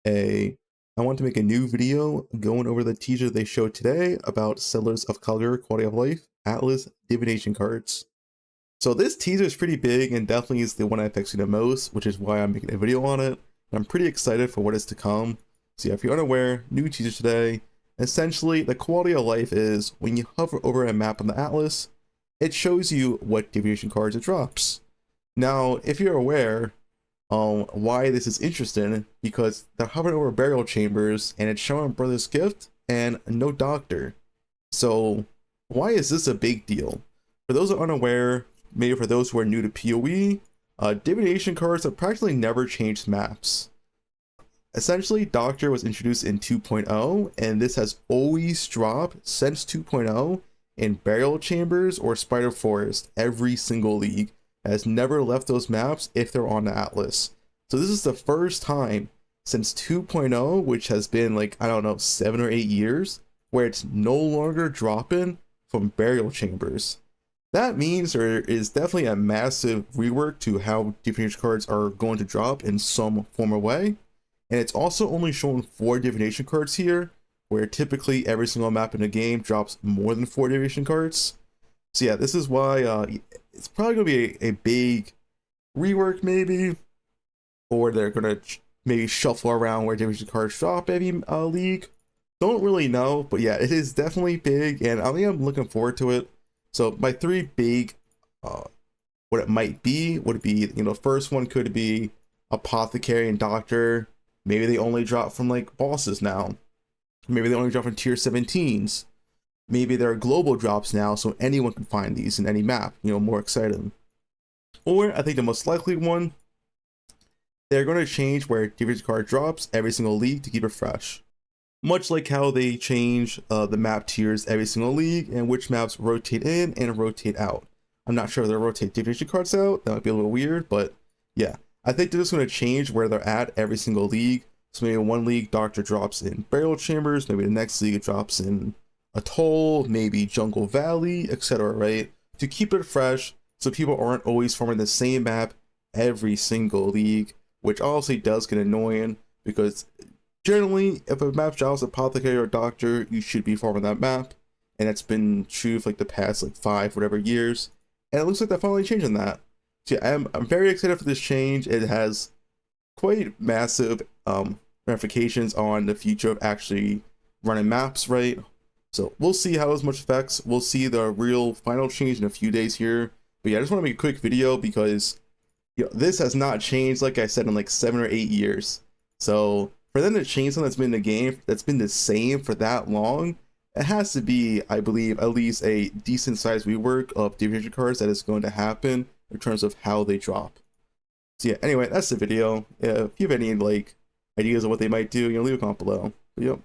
a I want to make a new video going over the teaser they showed today about Settlers of Caldera Quality of Life Atlas Divination cards. So this teaser is pretty big and definitely is the one I affects me the most, which is why I'm making a video on it. I'm pretty excited for what is to come. So yeah, if you're unaware, new teaser today. Essentially, the quality of life is when you hover over a map on the Atlas, it shows you what divination cards it drops. Now, if you're aware, why this is interesting, because they're hovering over burial chambers and it's showing Brother's Gift and no Doctor. So why is this a big deal? For those who are unaware, maybe for those who are new to PoE, divination cards have practically never changed maps. Essentially, Doctor was introduced in 2.0, and this has always dropped since 2.0 in burial chambers or Spider Forest every single league. Has never left those maps if they're on the Atlas. So this is the first time since 2.0, which has been like, I don't know, 7 or 8 years, where it's no longer dropping from burial chambers. That means there is definitely a massive rework to how divination cards are going to drop in some form or way. And it's also only showing 4 divination cards here, where typically every single map in the game drops more than 4 divination cards. So yeah, this is why it's probably going to be a big rework maybe, or they're going to maybe shuffle around where division cards drop every league. Don't really know, but yeah, it is definitely big, and I think I'm looking forward to it. So my 3 big, what it might be, would be, first one could be Apothecary and Doctor. Maybe they only drop from like bosses now. Maybe they only drop from tier 17s. Maybe there are global drops now, so anyone can find these in any map, more exciting. Or, I think the most likely one, they're going to change where divination card drops every single league to keep it fresh. Much like how they change the map tiers every single league, and which maps rotate in and rotate out. I'm not sure if they'll rotate divination cards out, that might be a little weird, but yeah. I think they're just going to change where they're at every single league. So maybe one league, Doctor drops in burial chambers, maybe the next league it drops in Atoll, maybe Jungle Valley, etc., right? To keep it fresh so people aren't always farming the same map every single league, which obviously does get annoying because generally if a map drops Apothecary or Doctor, you should be farming that map, and it's been true for like the past like 5 whatever years, and it looks like they're finally changing that. So yeah, I'm very excited for this change. It has quite massive ramifications on the future of actually running maps, right? So we'll see how this much affects. We'll see the real final change in a few days here. But yeah, I just want to make a quick video because this has not changed, like I said, in like 7 or 8 years. So for them to change something that's been in the game, that's been the same for that long, it has to be, I believe, at least a decent sized rework of divination cards that is going to happen in terms of how they drop. So yeah, anyway, that's the video. If you have any like ideas of what they might do, leave a comment below. But, yep.